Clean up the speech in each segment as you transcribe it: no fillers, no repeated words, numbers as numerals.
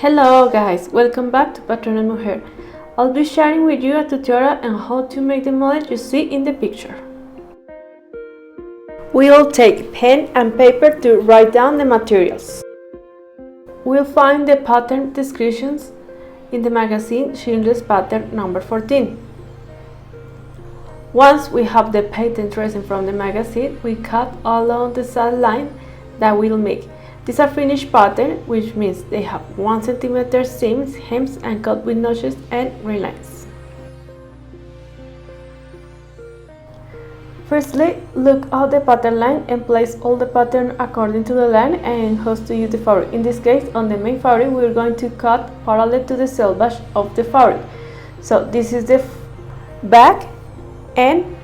Hello guys, welcome back to Patrona Mujer. I'll be sharing with you a tutorial on how to make the model you see in the picture. We'll take pen and paper to write down the materials. We'll find the pattern descriptions in the magazine Schindler's pattern number 14. Once we have the pattern tracing from the magazine, we cut along the side line that we'll make. These are finished pattern, which means they have 1 cm seams, hems, and cut with notches and ray lines. Firstly, look at the pattern line and place all the pattern according to the line and how to use the fabric. In this case, on the main fabric, we're going to cut parallel to the selvage of the fabric. So this is the back, and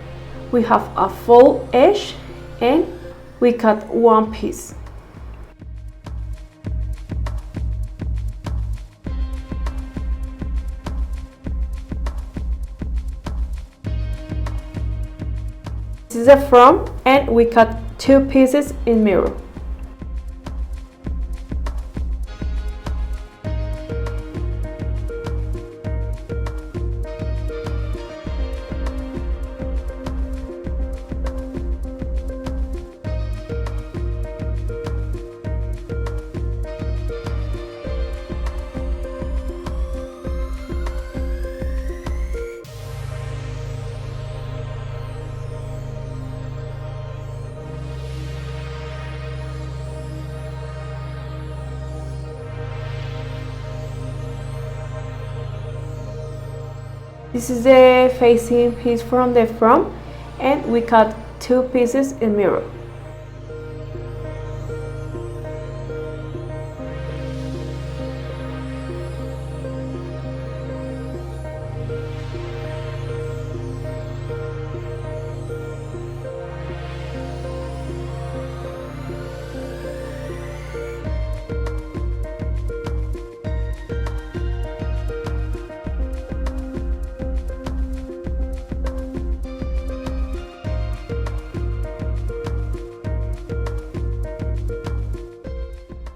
we have a full edge, and we cut one piece. This is the front, and we cut 2 pieces in mirror. This is the facing piece from the front, and we cut 2 pieces in mirror.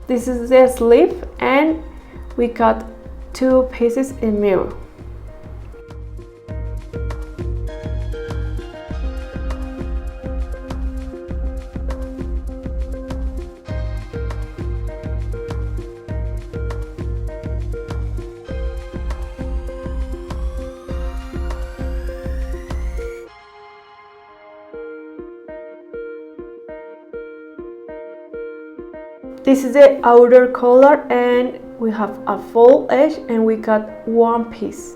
This is the sleeve, and we cut 2 pieces in mirror. This is the outer collar, and we have a full edge, and we cut 1 piece.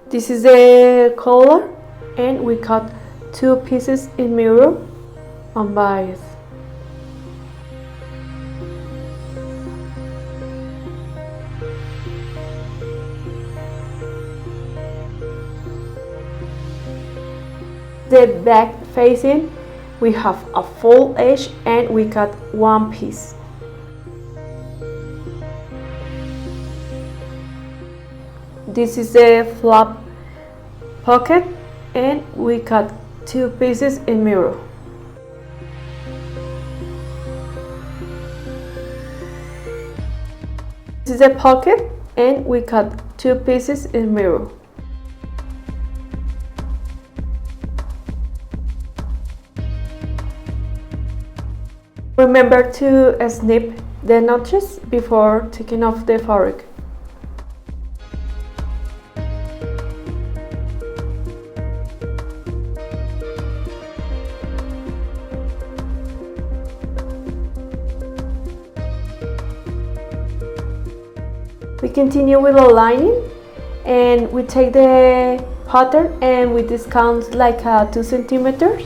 This is the collar, and we cut 2 pieces in mirror unbiased. The back facing, we have a full edge, and we cut 1 piece. This is the flap pocket, and we cut 2 pieces in mirror. This is the pocket, and we cut 2 pieces in mirror. Remember to snip the notches before taking off the fabric. We continue with the lining, and we take the pattern and we discount like 2 centimeters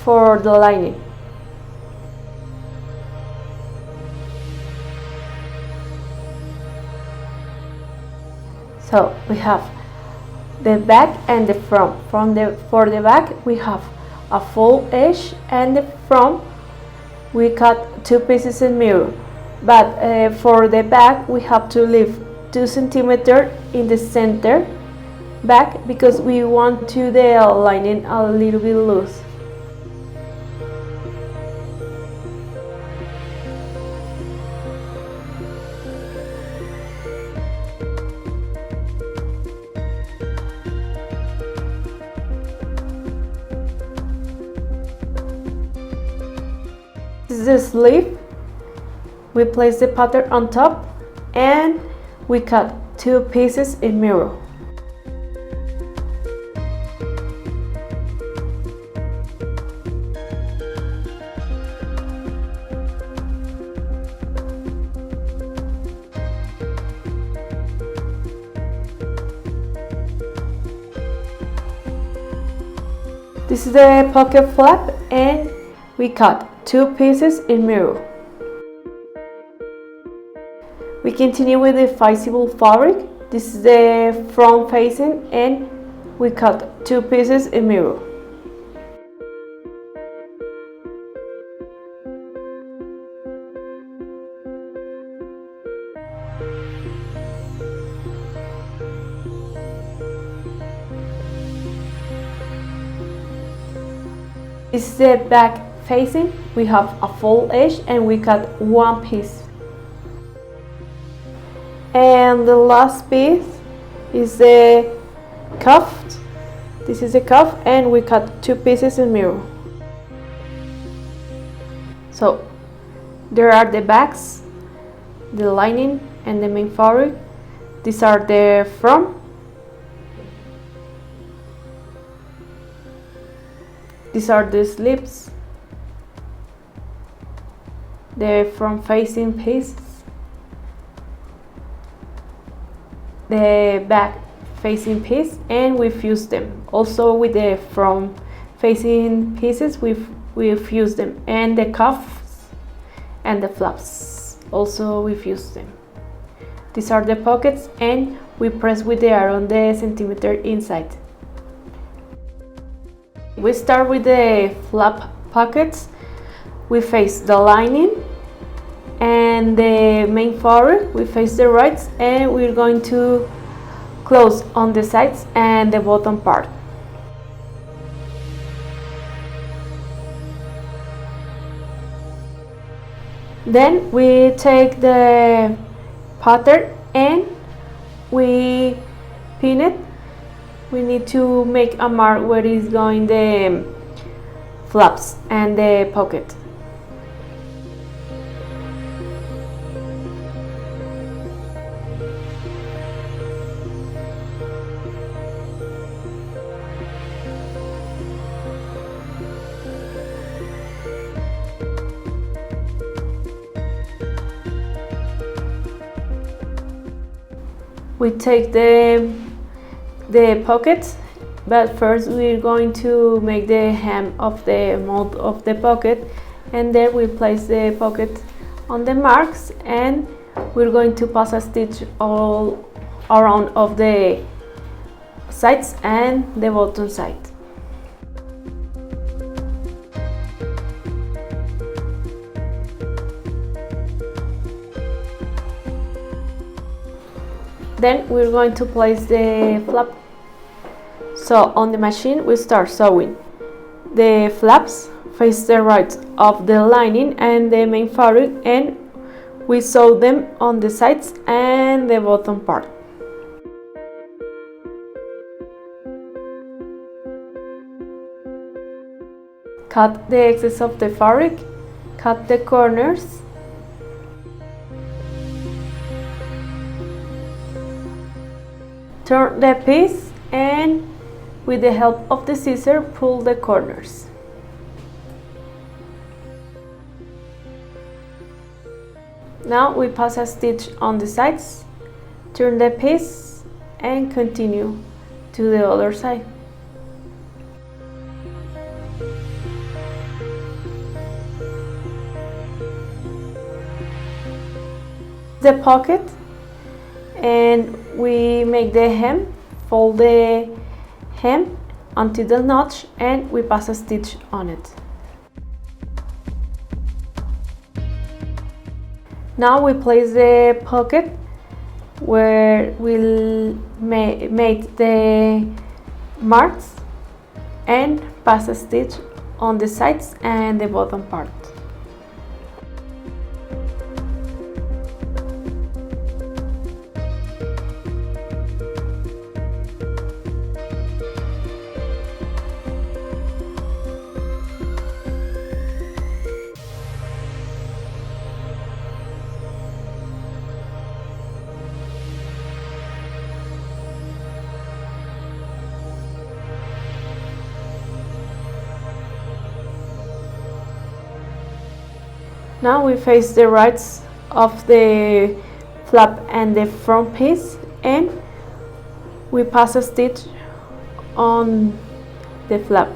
for the lining. So we have the back and the front. For the back, we have a full edge, and the front we cut 2 pieces in mirror. But for the back, we have to leave 2 centimeters in the center back because we want to the lining a little bit loose. is the sleeve. We place the pattern on top and we cut 2 pieces in mirror. This is the pocket flap and we cut 2 pieces in mirror. We continue with the visible fabric. This is the front facing and we cut 2 pieces in mirror. This is the back facing. We have a full edge and we cut 1 piece. And the last piece is the cuff. This is the cuff and we cut 2 pieces in mirror. So there are the backs, the lining and the main fabric. These are the front. These are the sleeves, the front facing pieces, the back facing piece, and we fuse them. Also with the front facing pieces we fuse them, and the cuffs and the flaps also we fuse them. These are the pockets and we press with the around the centimeter inside. We start with the flap pockets. We face the lining and the main fabric. We face the right and we're going to close on the sides and the bottom part. Then we take the pattern and we pin it. We need to make a mark where is going the flaps and the pocket. We take the pocket, but first we're going to make the hem of the mold of the pocket, and then we place the pocket on the marks and we're going to pass a stitch all around of the sides and the bottom side. Then we're going to place the flap. So on the machine we start sewing. The flaps face the right of the lining and the main fabric, and we sew them on the sides and the bottom part. Cut the excess of the fabric, cut the corners. Turn the piece and with the help of the scissor pull the corners. Now we pass a stitch on the sides, turn the piece and continue to the other side. The pocket and we make the hem, fold the hem until the notch and we pass a stitch on it. Now we place the pocket where we'll make the marks and pass a stitch on the sides and the bottom part. Now we face the rights of the flap and the front piece, and we pass a stitch on the flap.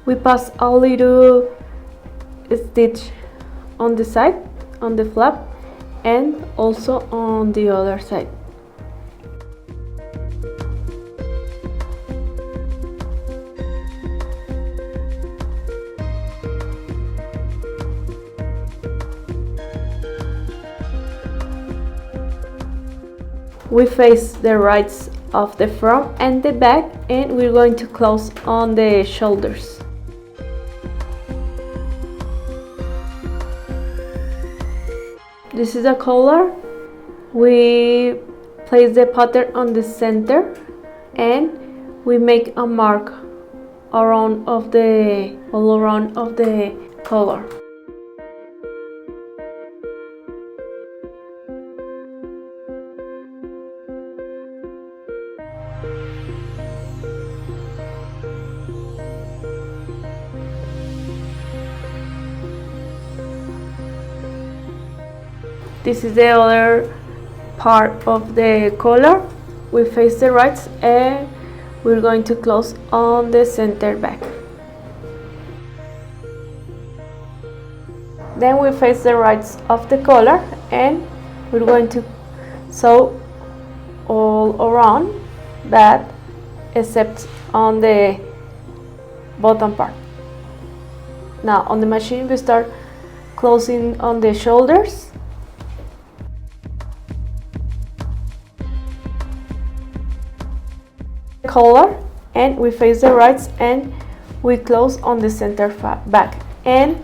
We pass a little stitch on the side, on the flap, and also on the other side. We face the rights of the front and the back, and we're going to close on the shoulders. This is the collar. We place the pattern on the center and we make a mark all around of the collar. This is the other part of the collar. We face the rights and we're going to close on the center back. Then we face the rights of the collar and we're going to sew all around, but except on the bottom part. Now on the machine we start closing on the shoulders. Collar, and we face the rights and we close on the center back. And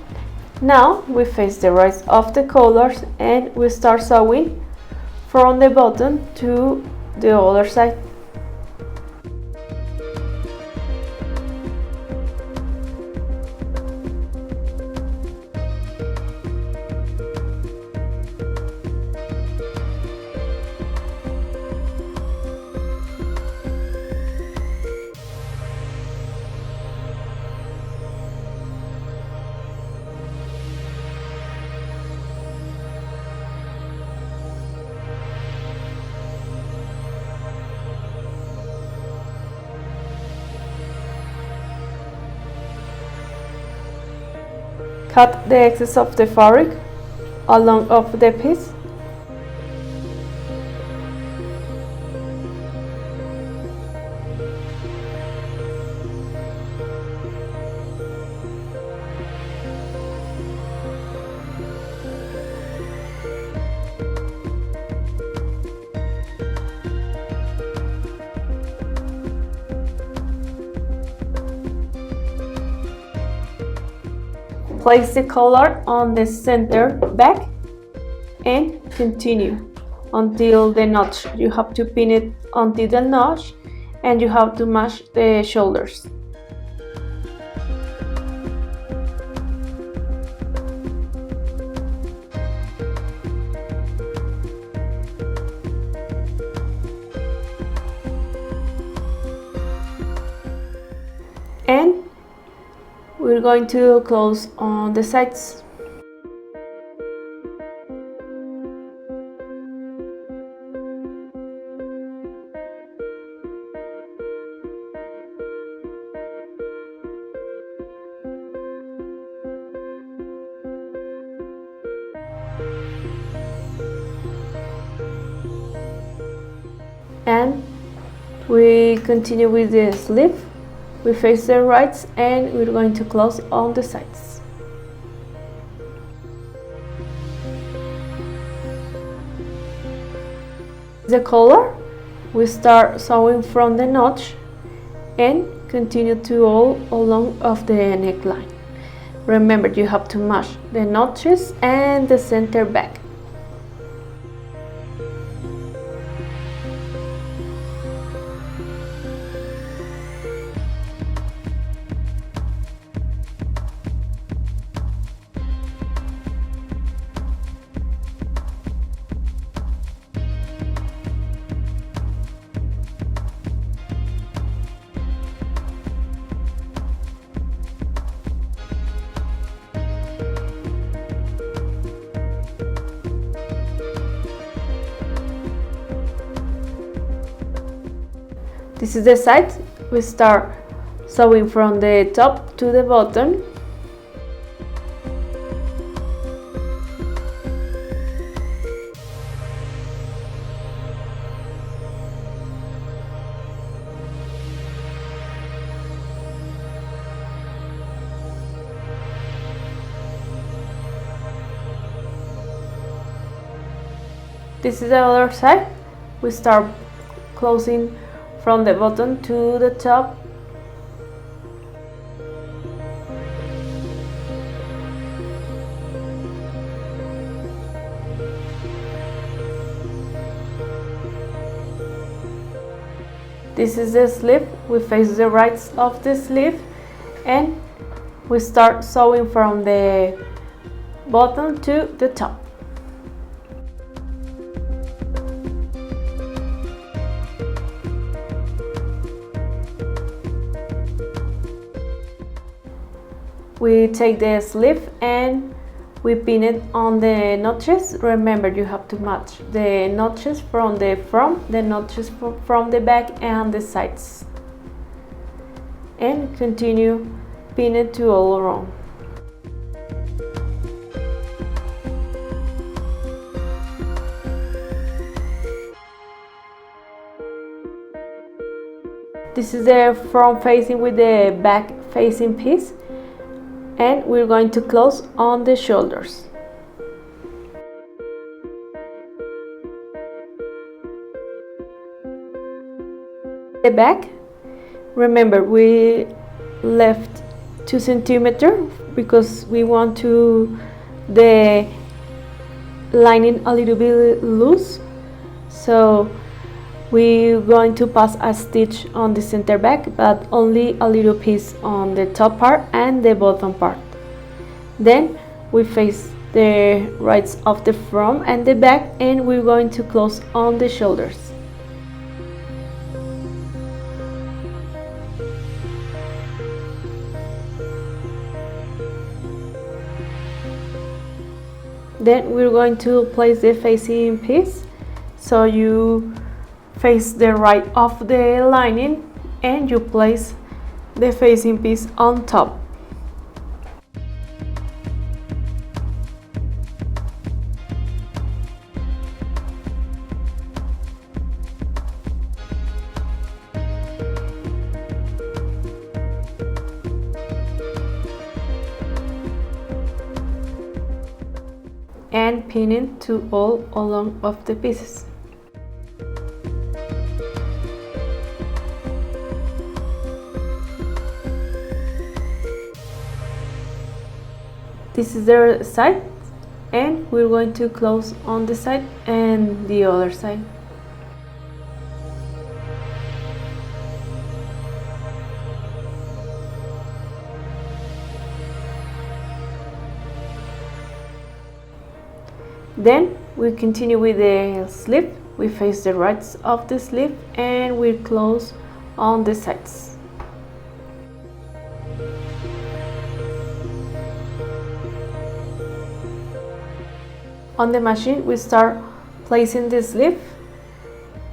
now we face the rights of the collars and we start sewing from the bottom to the other side. Cut the excess of the fabric along of the piece. Place the collar on the center back and continue until the notch. You have to pin it until the notch and you have to match the shoulders. And we're going to close on the sides. And we continue with the sleeve. We face the rights and we're going to close on the sides. The collar, we start sewing from the notch and continue to all along of the neckline. Remember, you have to match the notches and the center back. This is the side. We start sewing from the top to the bottom. This is the other side. We start closing from the bottom to the top. This is the sleeve. We face the right of the sleeve and we start sewing from the bottom to the top. We take the sleeve and we pin it on the notches. Remember, you have to match the notches from the front, the notches from the back and the sides. And continue pin it to all around. This is the front facing with the back facing piece. And we're going to close on the shoulders. The back, remember we left 2 centimeters because we want the lining a little bit loose. So we're going to pass a stitch on the center back, but only a little piece on the top part and the bottom part. Then we face the right of the front and the back, and we're going to close on the shoulders. Then we're going to place the facing piece, so you face the right of the lining and you place the facing piece on top. And pinning to all along of the pieces. This is the side, and we're going to close on the side and the other side. Then we continue with the sleeve. We face the right of the sleeve and we close on the sides. On the machine, we start placing the sleeve.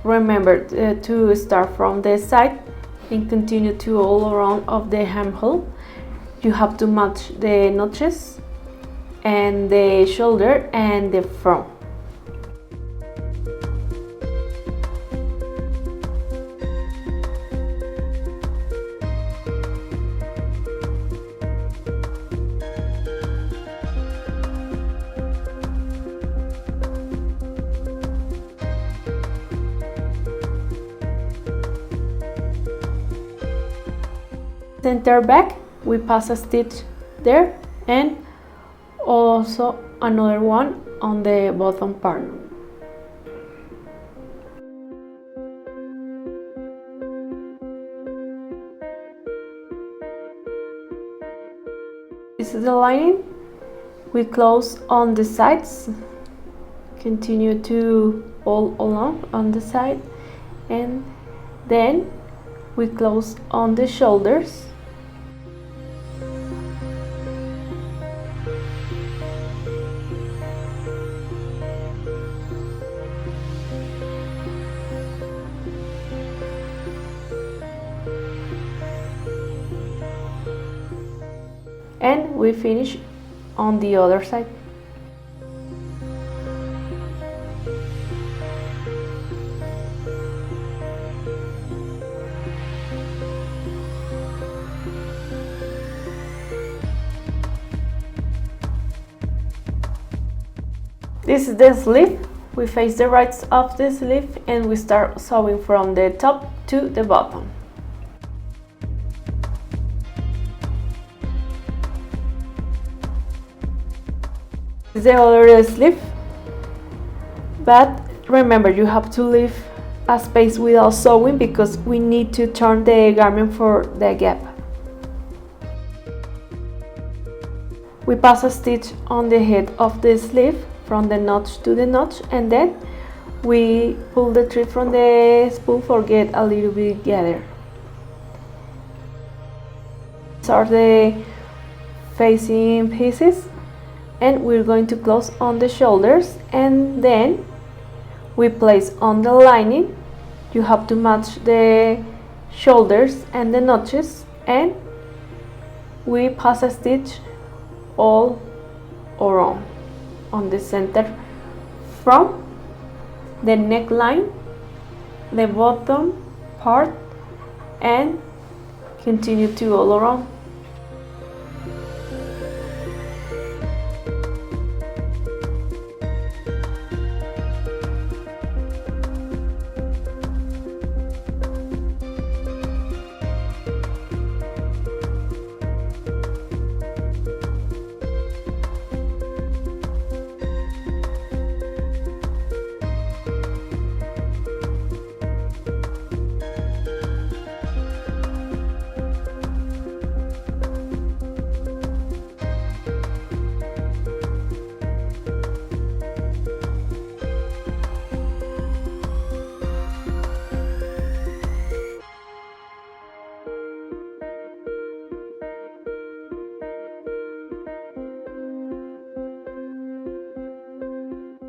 Remember to start from the side and continue to all around of the armhole. You have to match the notches and the shoulder and the front. Center back, we pass a stitch there and also another one on the bottom part. This is the lining. We close on the sides, continue to all along on the side, and then we close on the shoulders. and we finish on the other side. This is the sleeve. We face the right of the sleeve and we start sewing from the top to the bottom. This is the other sleeve, but remember you have to leave a space without sewing because we need to turn the garment for the gap. We pass a stitch on the head of the sleeve from the notch to the notch, and then we pull the thread from the spool for get a little bit gather. These are the facing pieces, and we're going to close on the shoulders, and then we place on the lining. You have to match the shoulders and the notches, and we pass a stitch all around on the center from the neckline, the bottom part, and continue to all around.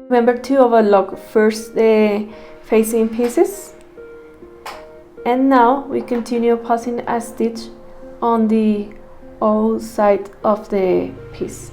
Remember to overlock first the facing pieces, and now we continue passing a stitch on the outside of the piece.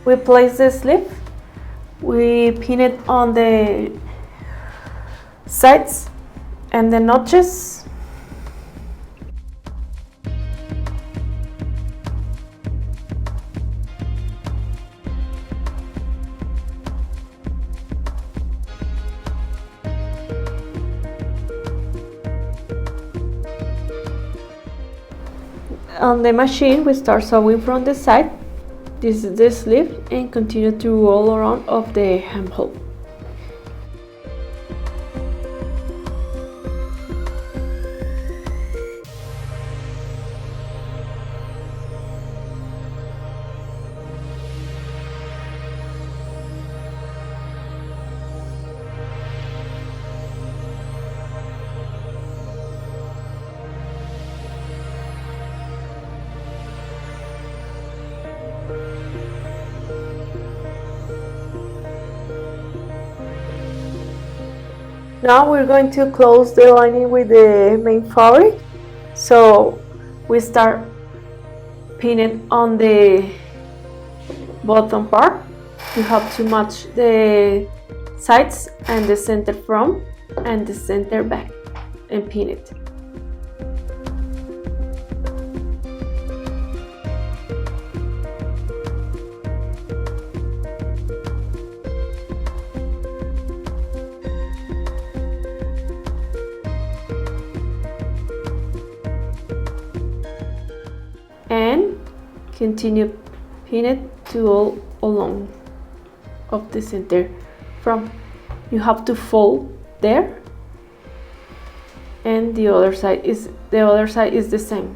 We place the sleeve, we pin it on the sides and the notches. On the machine, we start sewing from the side. This is the sleeve, and continue to roll around of the armhole. Now we're going to close the lining with the main fabric. So we start pinning on the bottom part. You have to match the sides and the center front and the center back and pin it. And continue pin it to all along of the center front. You have to fold there and the other side is the same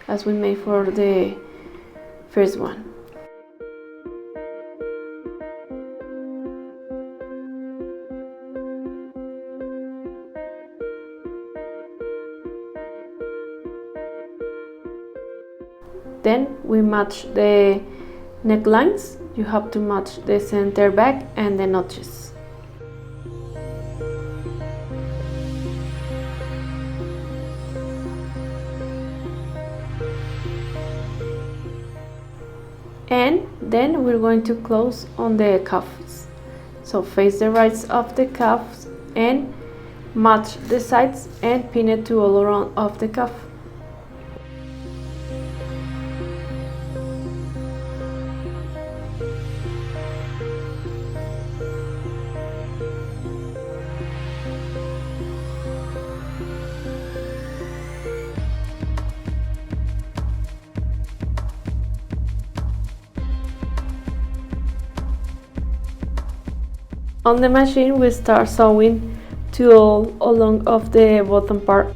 as we made for the first one. Then we match the necklines. You have to match the center back and the notches. And then we're going to close on the cuffs. So face the right of the cuffs and match the sides and pin it to all around of the cuff. On the machine we start sewing to all along of the bottom part.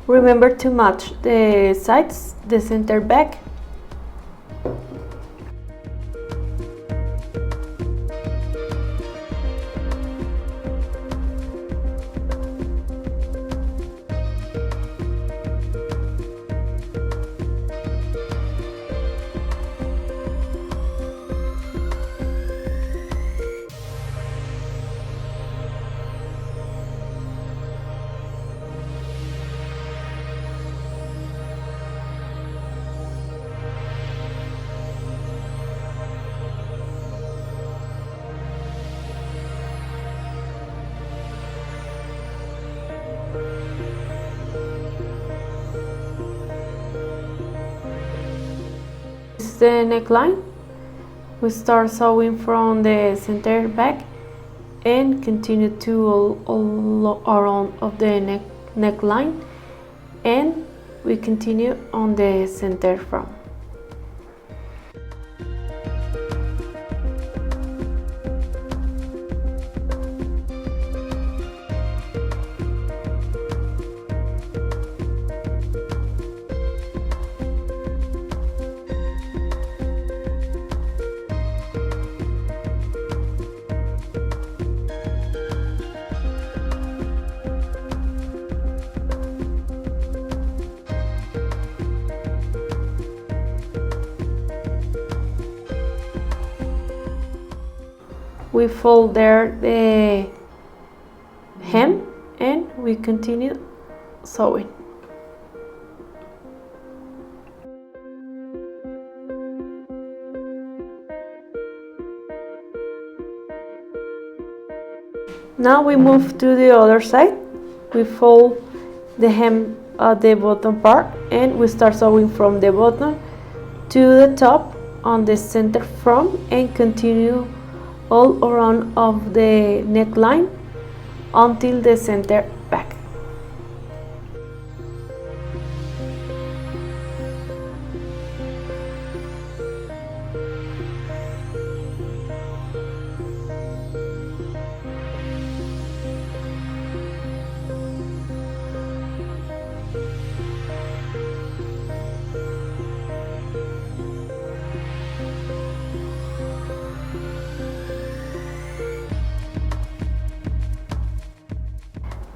Remember to match the sides, the center back. This is the neckline. We start sewing from the center back and continue to all around of the neckline, and we continue on the center front. We fold there the hem and we continue sewing. Now we move to the other side. We fold the hem at the bottom part and we start sewing from the bottom to the top on the center front and continue all around of the neckline until the center back.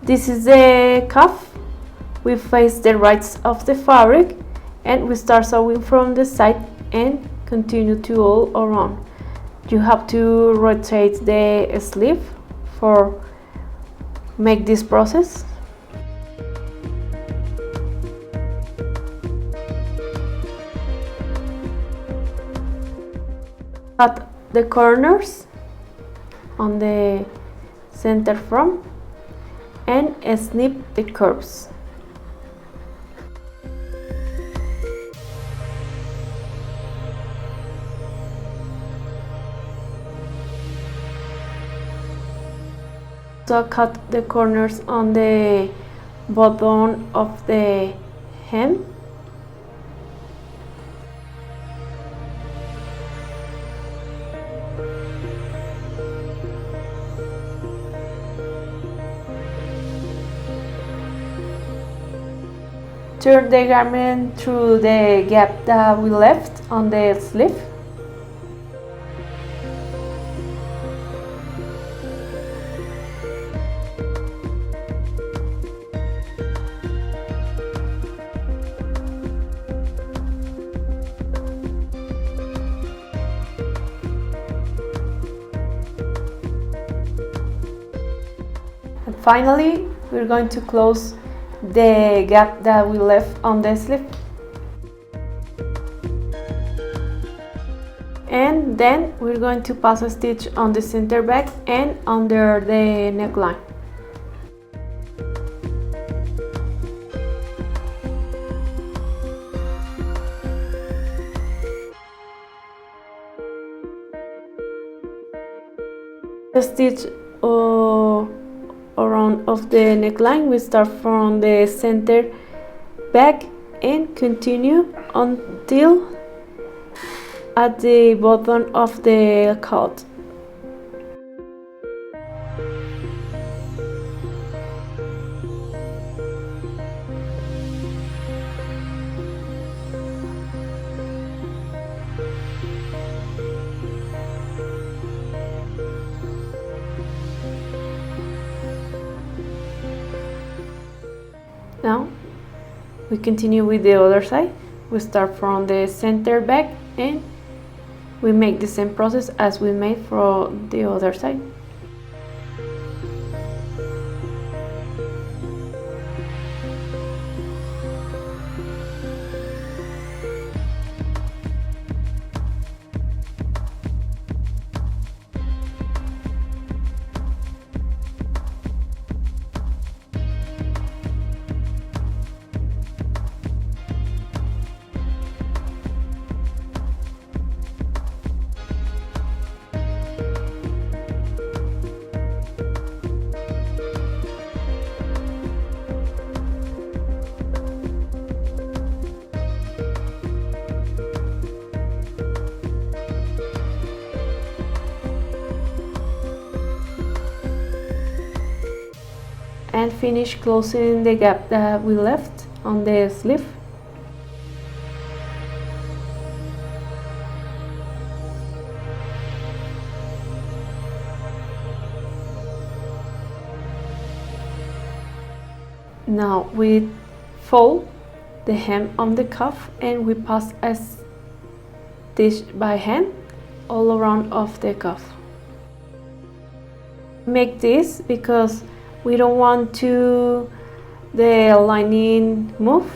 This is the cuff. We face the right of the fabric and we start sewing from the side and continue to all around. You have to rotate the sleeve for make this process. Cut the corners on the center front and snip the curves. So cut the corners on the bottom of the hem. turn the garment through the gap that we left on the sleeve. And finally, we're going to close the gap that we left on the sleeve. And then we're going to pass a stitch on the center back and under the neckline. The stitch around of the neckline, we start from the center back and continue until at the bottom of the cut. Now we continue with the other side. We start from the center back and we make the same process as we made for the other side. And finish closing the gap that we left on the sleeve. Now we fold the hem on the cuff and we pass a stitch by hand all around of the cuff. Make this because we don't want to the lining move.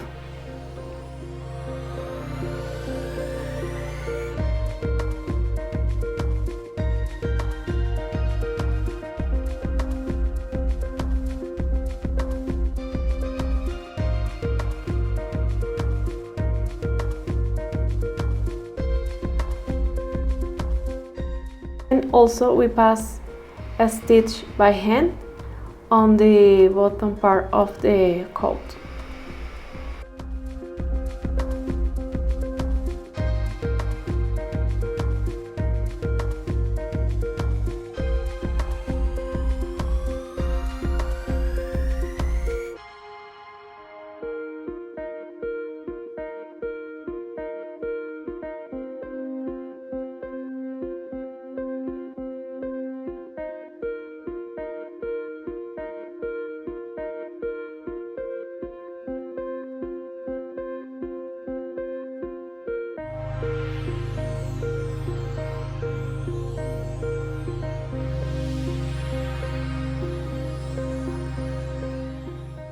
And also we pass a stitch by hand on the bottom part of the coat.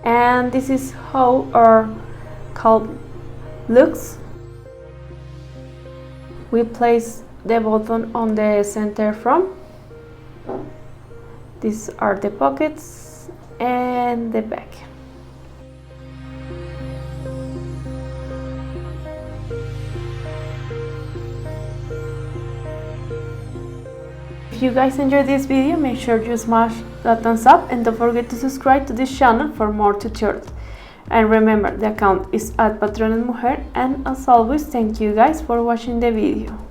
And this is how our coat looks. We place the button on the center front. These are the pockets and the back. If you guys enjoyed this video, make sure you smash that thumbs up and don't forget to subscribe to this channel for more tutorials. And remember, the account is @patronasmujer, and as always, thank you guys for watching the video.